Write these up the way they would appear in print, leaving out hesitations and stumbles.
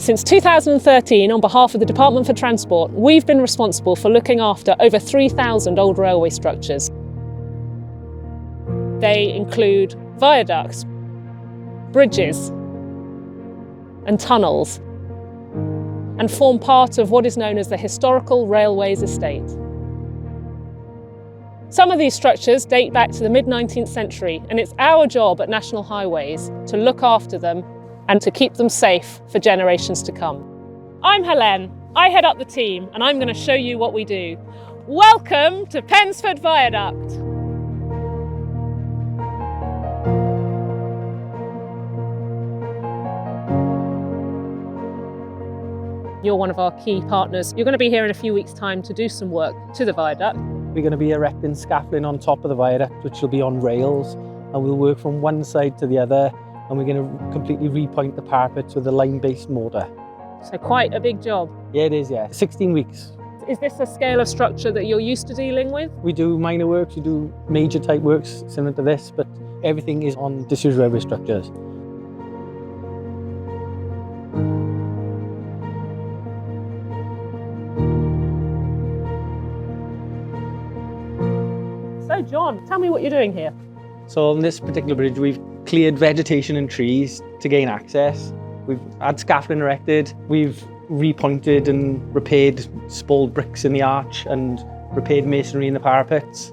Since 2013, on behalf of the Department for Transport, we've been responsible for looking after over 3,000 old railway structures. They include viaducts, bridges and tunnels, and form part of what is known as the Historical Railways Estate. Some of these structures date back to the mid-19th century, and it's our job at National Highways to look after them and to keep them safe for generations to come. I'm Helene, I head up the team, and I'm going to show you what we do. Welcome to Pensford Viaduct. You're one of our key partners. You're going to be here in a few weeks' time to do some work to the viaduct. We're going to be erecting scaffolding on top of the viaduct, which will be on rails, and we'll work from one side to the other, and we're going to completely repoint the parapets with a line-based mortar. So quite a big job. Yeah, it is, yeah. 16 weeks. Is this a scale of structure that you're used to dealing with? We do minor works, we do major type works similar to this, but everything is on disused railway structures. So John, tell me what you're doing here. So on this particular bridge, we've cleared vegetation and trees to gain access. We've had scaffolding erected, we've repointed and repaired spalled bricks in the arch and repaired masonry in the parapets.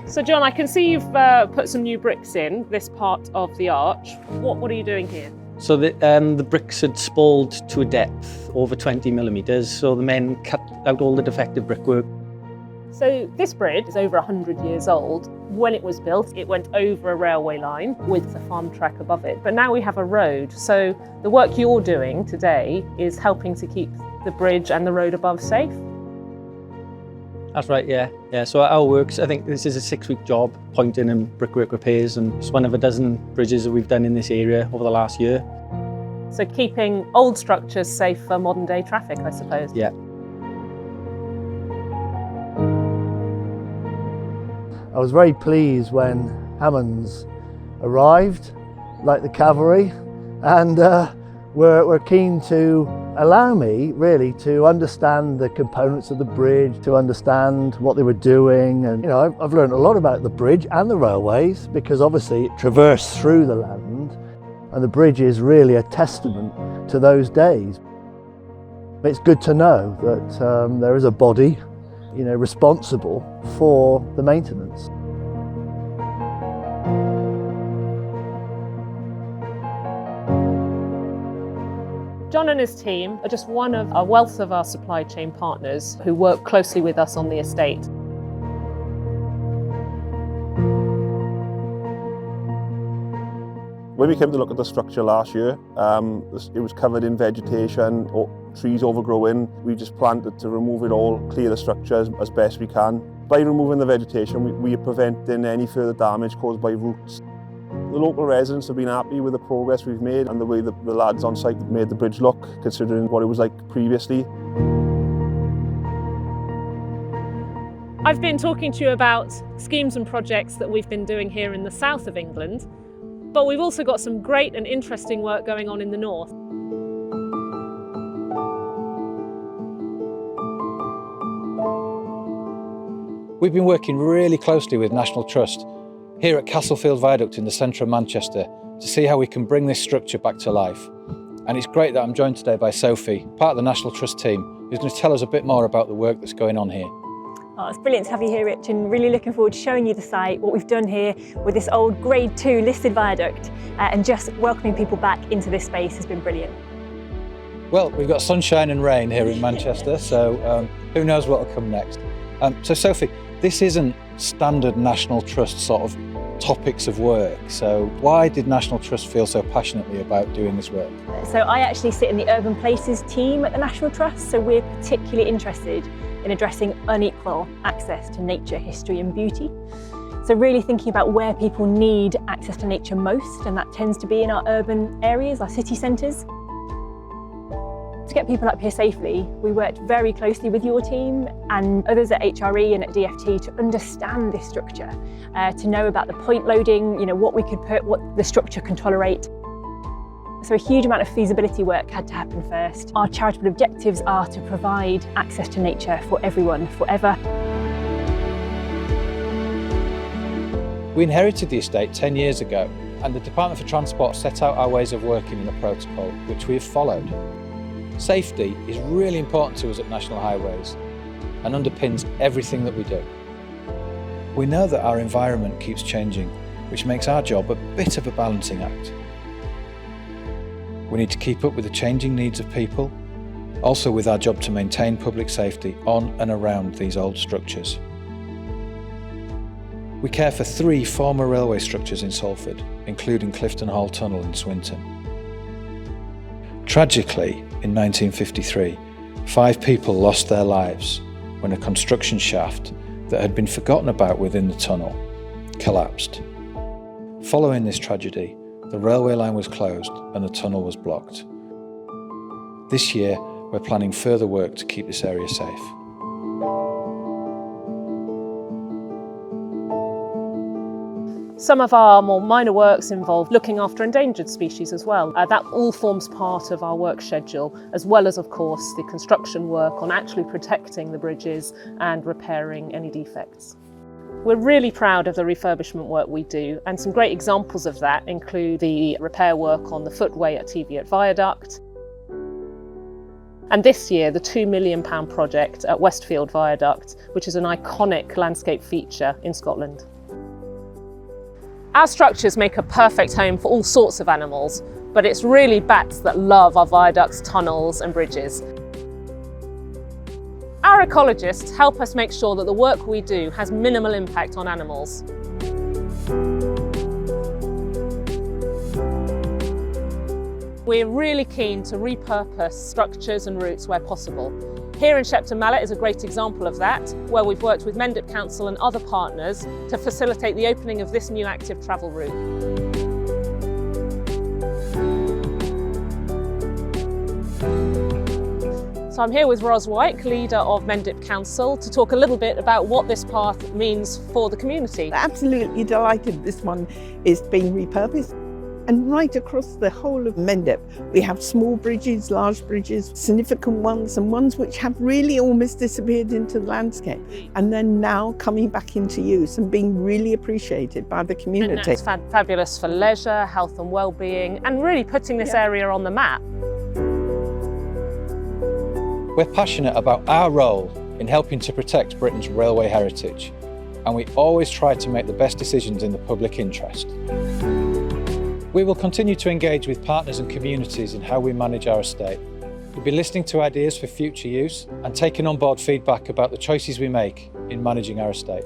So John, I can see you've put some new bricks in this part of the arch. What are you doing here? So the bricks had spalled to a depth over 20 millimetres, so the men cut out all the defective brickwork. So this bridge is over 100 years old. When it was built, it went over a railway line with a farm track above it. But now we have a road. So the work you're doing today is helping to keep the bridge and the road above safe? That's right, yeah. So our works, I think this is a 6-week job, pointing and brickwork repairs, and it's one of a dozen bridges that we've done in this area over the last year. So keeping old structures safe for modern day traffic, I suppose? Yeah. I was very pleased when Hammonds arrived, like the cavalry, and were keen to allow me really to understand the components of the bridge, to understand what they were doing. And I've learned a lot about the bridge and the railways, because obviously it traversed through the land, and the bridge is really a testament to those days. It's good to know that there is a body responsible for the maintenance. John and his team are just one of a wealth of our supply chain partners who work closely with us on the estate. When we came to look at the structure last year, it was covered in vegetation, trees overgrowing. We just planted to remove it all, clear the structure as best we can. By removing the vegetation, we are preventing any further damage caused by roots. The local residents have been happy with the progress we've made and the way that the lads on site made the bridge look, considering what it was like previously. I've been talking to you about schemes and projects that we've been doing here in the south of England, but we've also got some great and interesting work going on in the north. We've been working really closely with National Trust here at Castlefield Viaduct in the centre of Manchester to see how we can bring this structure back to life. And it's great that I'm joined today by Sophie, part of the National Trust team, who's going to tell us a bit more about the work that's going on here. Oh, it's brilliant to have you here, Rich, and really looking forward to showing you the site, what we've done here with this old Grade 2 listed viaduct, and just welcoming people back into this space has been brilliant. Well, we've got sunshine and rain here in Manchester, so who knows what will come next. So Sophie, this isn't standard National Trust sort of topics of work, so why did National Trust feel so passionately about doing this work? So I actually sit in the Urban Places team at the National Trust, so we're particularly interested in addressing unequal access to nature, history and beauty. So really thinking about where people need access to nature most, and that tends to be in our urban areas, our city centres. To get people up here safely, we worked very closely with your team and others at HRE and at DFT to understand this structure, to know about the point loading, what we could put, what the structure can tolerate. So a huge amount of feasibility work had to happen first. Our charitable objectives are to provide access to nature for everyone, forever. We inherited the estate 10 years ago, and the Department for Transport set out our ways of working in the protocol, which we have followed. Safety is really important to us at National Highways and underpins everything that we do. We know that our environment keeps changing, which makes our job a bit of a balancing act. We need to keep up with the changing needs of people, also with our job to maintain public safety on and around these old structures. We care for 3 former railway structures in Salford, including Clifton Hall Tunnel in Swinton. Tragically, in 1953, 5 people lost their lives when a construction shaft that had been forgotten about within the tunnel collapsed. Following this tragedy, the railway line was closed and the tunnel was blocked. This year, we're planning further work to keep this area safe. Some of our more minor works involve looking after endangered species as well. That all forms part of our work schedule, as well as, of course, the construction work on actually protecting the bridges and repairing any defects. We're really proud of the refurbishment work we do, and some great examples of that include the repair work on the footway at Teviot Viaduct, and this year the £2 million project at Westfield Viaduct, which is an iconic landscape feature in Scotland. Our structures make a perfect home for all sorts of animals, but it's really bats that love our viaducts, tunnels and bridges. Our ecologists help us make sure that the work we do has minimal impact on animals. We're really keen to repurpose structures and routes where possible. Here in Shepton Mallet is a great example of that, where we've worked with Mendip Council and other partners to facilitate the opening of this new active travel route. So I'm here with Ros White, leader of Mendip Council, to talk a little bit about what this path means for the community. Absolutely delighted this one is being repurposed. And right across the whole of Mendip, we have small bridges, large bridges, significant ones, and ones which have really almost disappeared into the landscape. And they're now coming back into use and being really appreciated by the community. And that's fabulous for leisure, health and well-being, and really putting this area on the map. We're passionate about our role in helping to protect Britain's railway heritage, and we always try to make the best decisions in the public interest. We will continue to engage with partners and communities in how we manage our estate. We'll be listening to ideas for future use and taking on board feedback about the choices we make in managing our estate.